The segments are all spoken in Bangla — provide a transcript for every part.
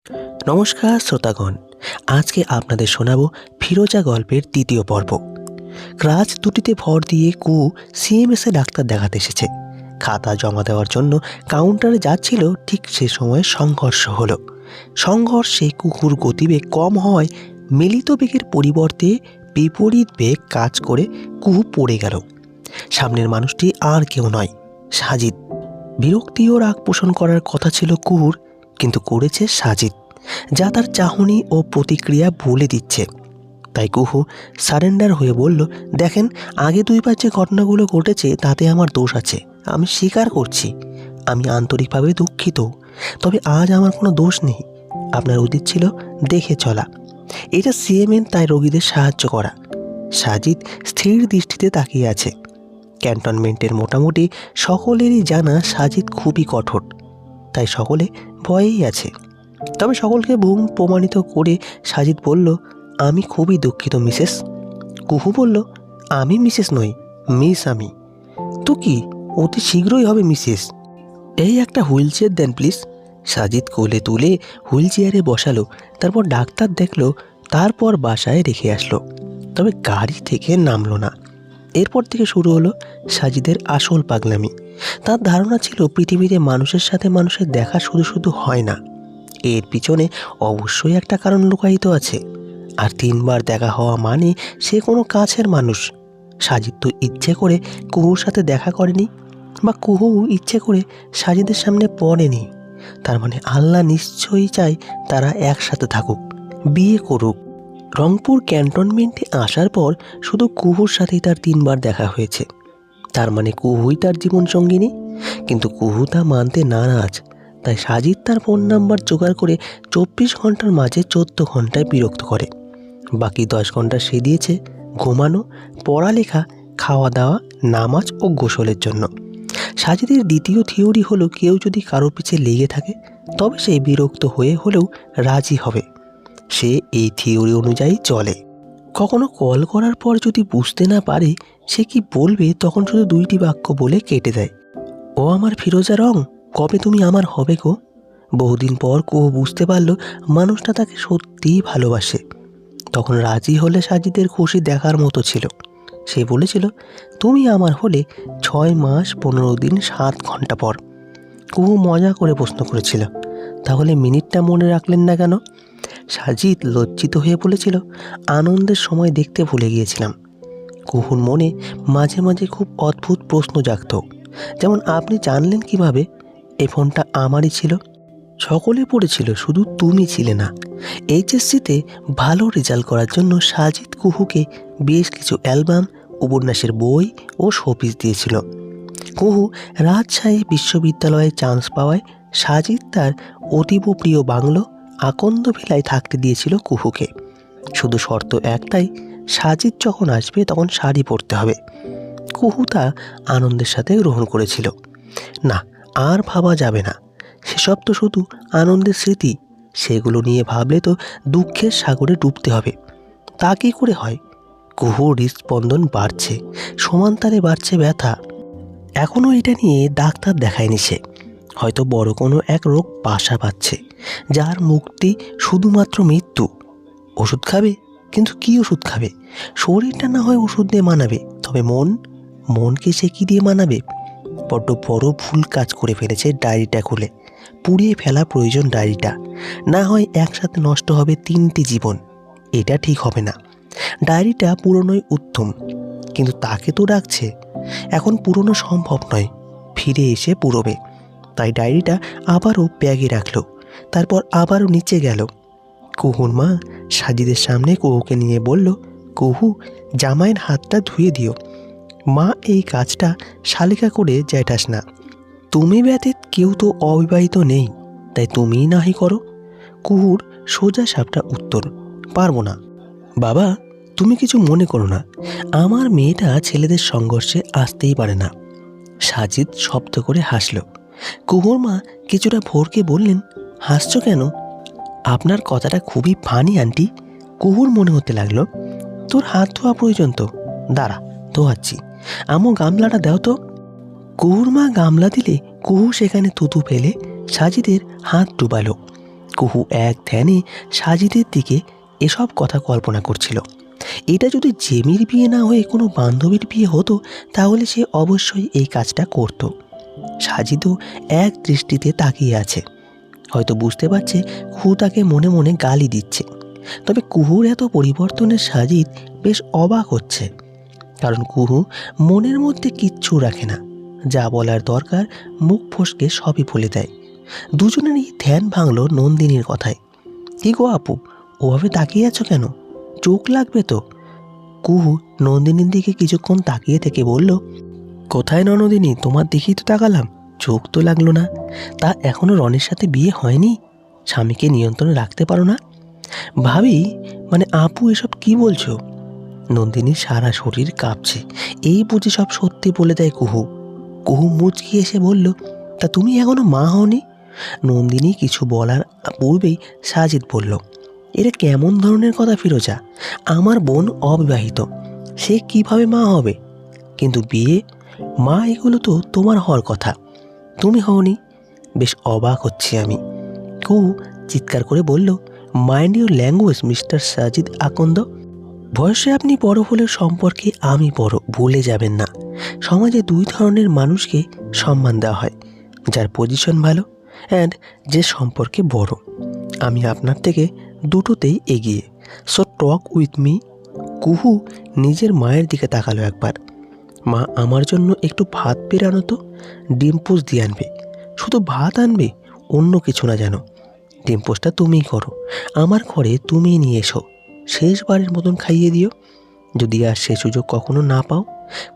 নমস্কার শ্রোতাগণ, আজকে আপনাদের শোনাবো ফিরোজা গল্পের দ্বিতীয় পর্ব। রাজ দুটিতে ভর দিয়ে সিএমএসে ডাক্তার দেখাতে এসেছে। খাতা জমা দেওয়ার জন্য কাউন্টারে যাচ্ছিল, ঠিক সে সময় সংঘর্ষ হলো। সংঘর্ষে কুকুর গতিবেগ কম হওয়ায় মিলিত বেগের পরিবর্তে বিপরীত বেগ কাজ করে কুহু পড়ে গেল। সামনের মানুষটি আর কেউ নয়, সাজিদ। বিরক্তি ও রাগ পোষণ করার কথা ছিল কুহুর, কিন্তু করেছে সাজিদ, যা তার চাহনি ও প্রতিক্রিয়া বলে দিচ্ছে। তাই কুহু সারেন্ডার হয়ে বলল, দেখেন, আগে দুইবার যে ঘটনাগুলো ঘটেছে তাতে আমার দোষ আছে, আমি স্বীকার করছি। আমি আন্তরিকভাবে দুঃখিত, তবে আজ আমার কোনো দোষ নেই। আপনার উচিত ছিল দেখে চলা। এটা সিএমএন, তাই রোগীদের সাহায্য করা। সাজিদ স্থির দৃষ্টিতে তাকিয়ে আছে। ক্যান্টনমেন্টের মোটামুটি সকলেরই জানা সাজিদ খুবই কঠোর, তাই সকলে ভয়েই আছে। তবে সকলকে ভুল প্রমাণিত করে সাজিদ বলল, আমি খুবই দুঃখিত মিসেস। কুহু বলল, আমি মিসেস নই, মিস আমি। তো কি, অতি শীঘ্রই হবে মিসেস। এই একটা হুইল চেয়ার দেন প্লিজ। সাজিদ কোলে তুলে হুইল চেয়ারে বসালো। তারপর ডাক্তার দেখলো, তারপর বাসায় রেখে আসলো। তবে গাড়ি থেকে নামলো না। এরপর থেকে শুরু হলো সাজিদের আসল পাগলামি। তার ধারণা ছিল পৃথিবীতে মানুষের সাথে মানুষের দেখা শুধু শুধু হয় না, এর পিছনে অবশ্যই একটা কারণ লুকায়িত আছে। আর 3বার দেখা হওয়া মানে সে কোনো কাছের মানুষ। সাজিদ তো ইচ্ছে করে কুহুর সাথে দেখা করেনি, বা কুহু ইচ্ছে করে সাজিদের সামনে পড়েনি। তার মানে আল্লাহ নিশ্চয়ই চায় তারা একসাথে থাকুক, বিয়ে করুক। রংপুর ক্যান্টনমেন্টে আসার পর শুধু কুহুর সাথেই তার 3বার দেখা হয়েছে। তার মানে কুহুই তার জীবনসঙ্গিনী। কিন্তু কুহু তা মানতে নারাজ। তাই সাজিদ তার ফোন নাম্বার জোগাড় করে 24 ঘন্টার মাঝে 14 ঘন্টায় বিরক্ত করে। বাকি 10 ঘন্টা সে দিয়েছে ঘুমানো, পড়ালেখা, খাওয়া দাওয়া, নামাজ ও গোসলের জন্য। সাজিদের দ্বিতীয় থিওরি হলো, কেউ যদি কারো পিছে লেগে থাকে তবে সে বিরক্ত হয়ে হলেও রাজি হবে। সে এই থিওরি অনুযায়ী চলে। কখনো কল করার পর যদি বুঝতে না পারে সে কি বলবে, তখন শুধু 2টি বাক্য বলে কেটে দেয়। ও আমার ফিরোজা রং, কবে তুমি আমার হবে গো। বহুদিন পর কুহু বুঝতে পারল মানুষটা তাকে সত্যিই ভালোবাসে। তখন রাজি হলে সাজিদের খুশি দেখার মতো ছিল। সে বলেছিল, তুমি আমার হলে 6 মাস 15 দিন 7 ঘন্টা পর। কুহু মজা করে প্রশ্ন করেছিল, তাহলে মিনিটটা মনে রাখলেন না কেন? সাজিদ লজ্জিত হয়ে বলেছিল, আনন্দের সময় দেখতে ভুলে গিয়েছিলাম। কুহুর মনে মাঝে মাঝে খুব অদ্ভুত প্রশ্ন জাগত, যেমন, আপনি জানলেন কিভাবে এই ফোনটা আমারই ছিল? সকলে পড়েছিল, শুধু তুমি ছিলে না। এইচএসসিতে ভালো রেজাল্ট করার জন্য সাজিদ কুহুকে বেশ কিছু অ্যালবাম, উপন্যাসের বই ও শোপিস দিয়েছিল। কুহু রাজশাহী বিশ্ববিদ্যালয়ে চান্স পাওয়ায় সাজিদ তার অতীব প্রিয় বাংলো আকন্দ ভিলায় থাকতে দিয়েছিল কুহুকে। শুধু শর্ত একটাই, সাজিদ যখন আসবে তখন শাড়ি পরতে হবে। কুহু তা আনন্দের সাথে গ্রহণ করেছিল। না, আর ভাবা যাবে না, সেসব তো শুধু আনন্দের স্মৃতি। সেগুলো নিয়ে ভাবলে তো দুঃখের সাগরে ডুবতে হবে। তা কী করে হয়? কুহুর হৃদস্পন্দন বাড়ছে, সমান্তারে বাড়ছে ব্যথা। এখনও এটা নিয়ে ডাক্তার দেখায়নি সে। হয়তো বড় কোনো এক রোগ বাসা বাঁধছে, যার মুক্তি শুধুমাত্র মৃত্যু। ওষুধ খাবে, কিন্তু কি ওষুধ খাবে? শরীরটা না হয় ওষুধ দিয়ে মানাবে, তবে মনকে সে কি দিয়ে মানাবে? বড্ড বড় ভুল কাজ করে ফেলেছে ডায়েরিটা খুলে। পুড়িয়ে ফেলা প্রয়োজন ডায়েরিটা, না হয় একসাথে নষ্ট হবে 3টি জীবন। এটা ঠিক হবে না। ডায়েরিটা পুরনোই উত্তম, কিন্তু তাকে তো ডাকছে। এখন পুরনো সম্ভব নয়, ফিরে এসে পুরোবে। তাই ডায়েরিটা আবারও ব্যাগে রাখলো, তারপর আবারও নিচে গেল। কুহুর মা সাজিদের সামনে কুহুকে নিয়ে বলল, কুহু, জামাইয়ের হাতটা ধুয়ে দিও। মা এই কাজটা শালিকা করে জ্যাঠাস না। তুমি ব্যতীত কেউ তো অবিবাহিত নেই, তাই তুমিই নাহি করো। কুহুর সোজা সাপটা উত্তর, পারবো না। বাবা, তুমি কিছু মনে করো না, আমার মেয়েটা ছেলেদের সংঘর্ষে আসতেই পারে না। সাজিদ শব্দ করে হাসল। কুহুর মা কিছুটা ভোরকে বললেন, হাসছো কেন? আপনার কথাটা খুবই ফানি আন্টি। কুহুর মনে হতে লাগলো, তোর হাত ধোয়া প্রয়োজন তো, দাঁড়া ধোয়াচ্ছি। আমো গামলাটা দাও তো। কুহুর মা গামলা দিলে কুহু সেখানে থুতু ফেলে সাজিদের হাত ডুবালো। কুহু এক ধ্যানে সাজিদের দিকে এসব কথা কল্পনা করছিল। এটা যদি জেমির বিয়ে না হয়ে কোনো বান্ধবীর বিয়ে হতো তাহলে সে অবশ্যই এই কাজটা করত। সাজিদও এক দৃষ্টিতে তাকিয়ে আছে, হয়তো বুঝতে পারছে কুহু তাকে মনে মনে গালি দিচ্ছে। তবে কুহুর এত পরিবর্তনের সাজিদ বেশ অবাক হচ্ছে, কারণ কুহু মনের মধ্যে কিচ্ছু রাখে না, যা বলার দরকার মুখ ফসকে সবই বলে দেয়। দুজনেরই ধ্যান ভাঙল নন্দিনীর কথায়। কি গো আপু, ওভাবে তাকিয়ে আছো কেন? চোখ লাগবে তো। কুহু নন্দিনীর দিকে কিছুক্ষণ তাকিয়ে থেকে বলল, কোথায় নন্দিনী, তোমার দিকেই তো তাকালাম, চোখ তো লাগলো না। তা এখনো রনের সাথে বিয়ে হয়নি? স্বামীকে নিয়ন্ত্রণে রাখতে পারো না? ভাবি, মানে আপু এসব কি বলছো? নন্দিনীর সারা শরীর কাঁপছে। এই বুঝে সব সত্যি বলে দেয় কুহু। কুহু মুচকি এসে বলল, তা তুমি এখনো মা হওনি? নন্দিনী কিছু বলার পূর্বেই সাজিদ বলল, এটা কেমন ধরনের কথা ফিরোজা? আমার বোন অবিবাহিত, সে কিভাবে মা হবে? কিন্তু বিয়ে, মা, এগুলো তো তোমার হওয়ার কথা, তুমি হওনি। বেশ অবাক হচ্ছি আমি। কুহু চিৎকার করে বলল, mind your language mister Sajid Akand. বয়সে আপনি বড় হলেও সম্পর্কে আমি বড়, ভুলে যাবেন না। সমাজে দুই ধরনের মানুষকে সম্মান দেওয়া হয়, যার পজিশন ভালো অ্যান্ড যে সম্পর্কে বড়। আমি আপনার থেকে দুটোতেই এগিয়ে, সো টক উইথ মি। কুহু নিজের মায়ের দিকে তাকালো একবার। মা, আমার জন্য একটু ভাত পেরে আনো তো, ডিম পোস্ট দিয়ে আনবে। শুধু ভাত আনবে, অন্য কিছু না যেন। ডিম পোস্টটা তুমিই করো, আমার ঘরে তুমিই নিয়ে এসো, শেষবারের মতন খাইয়ে দিও, যদি আর সে সুযোগ কখনো না পাও।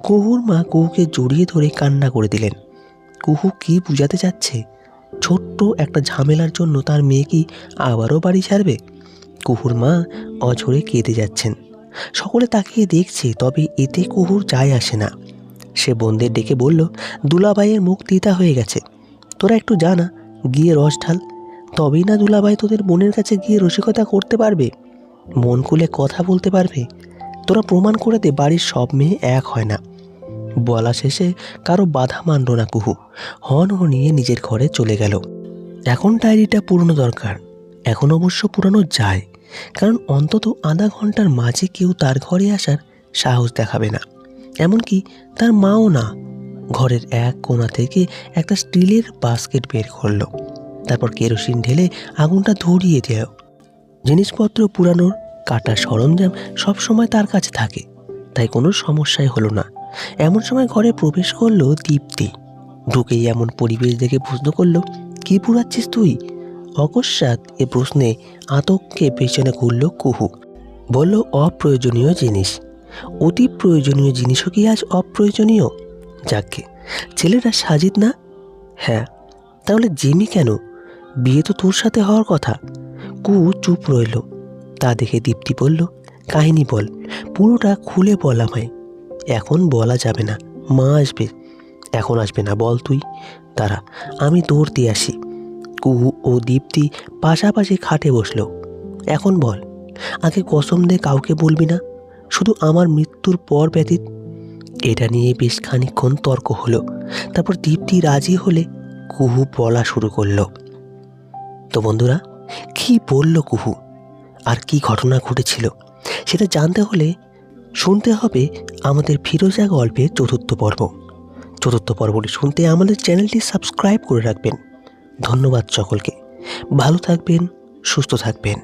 কুহুর মা কুহুকে জড়িয়ে ধরে কান্না করে দিলেন। কুহু কি বুঝাতে চাচ্ছে? ছোট্ট একটা ঝামেলার জন্য তার মেয়ে কি আবারও বাড়ি ছাড়বে? কুহুর মা অঝরে কেঁদে যাচ্ছেন। সকলে তাকিয়ে দেখছে, তবে এতে কুহুর যায় আসে না। সে বোনদের ডেকে বলল, দুলাভাইয়ের মুখ তিতা হয়ে গেছে, তোরা একটু জানা, গিয়ে রস ঢাল, তবেই না দুলাভাই তোদের বোনের কাছে গিয়ে রসিকতা করতে পারবে, মন খুলে কথা বলতে পারবে। তোরা প্রমাণ করে দে বাড়ির সব মেয়ে এক হয় না। বলা শেষে কারো বাধা মানল না কুহু, হন হনিয়ে নিজের ঘরে চলে গেল। এখন ডায়েরিটা পুরনো দরকার। এখন অবশ্য পুরানো যায়, কারণ অন্তত আধা ঘন্টার মাঝে কেউ তার ঘরে আসার সাহস দেখাবে না, এমনকি তার মাও না। ঘরের এক কোণা থেকে একটা স্টিলের বাস্কেট বের করলো, তারপর কেরোসিন ঢেলে আগুনটা ধরিয়ে দিল। জিনিসপত্র পুরানোর, কাটার সরঞ্জাম সবসময় তার কাছে থাকে, তাই কোনো সমস্যাই হলো না। এমন সময় ঘরে প্রবেশ করলো দীপ্তি। ঢুকেই এমন পরিবেশ দেখে প্রশ্ন করলো, কি পুরাচ্ছিস তুই? অকস্মাৎ এ প্রশ্নে আতঙ্কে পেছনে ঘুরল কুহু। বলল, অপ্রয়োজনীয় জিনিস। অতি প্রয়োজনীয় জিনিসও কি আজ অপ্রয়োজনীয়? যাকে ছেলেটা সাজিদ না? হ্যাঁ, তাহলে জিমি কেন? বিয়ে তো তোর সাথে হওয়ার কথা। কুহু চুপ রইল। তা দেখে দীপ্তি বলল, কাহিনী বল, পুরোটা খুলে বল আমায়। এখন বলা যাবে না, মা আসবে। এখন আসবে না, বল তুই। তারা, আমি দৌড় দিয়ে আসি। কুহু ও দীপ্তি পাশাপাশি খাটে বসলো। এখন বল, আগে কসম দে কাউকে বলবি না, শুধু আমার মৃত্যুর পর ব্যতীত। এটা নিয়ে বেশ খানিকক্ষণ তর্ক হলো। তারপর দীপ্তি রাজি হলে কুহু বলা শুরু করলো। তো বন্ধুরা, কি বলল কুহু আর কি ঘটনা ঘটেছিল সেটা জানতে হলে শুনতে হবে আমাদের ফিরোজা গল্পের চতুর্থ পর্ব। চতুর্থ পর্বটি শুনতে আমাদের চ্যানেলটি সাবস্ক্রাইব করে রাখবেন। ধন্যবাদ সকলকে। ভালো থাকবেন, সুস্থ থাকবেন।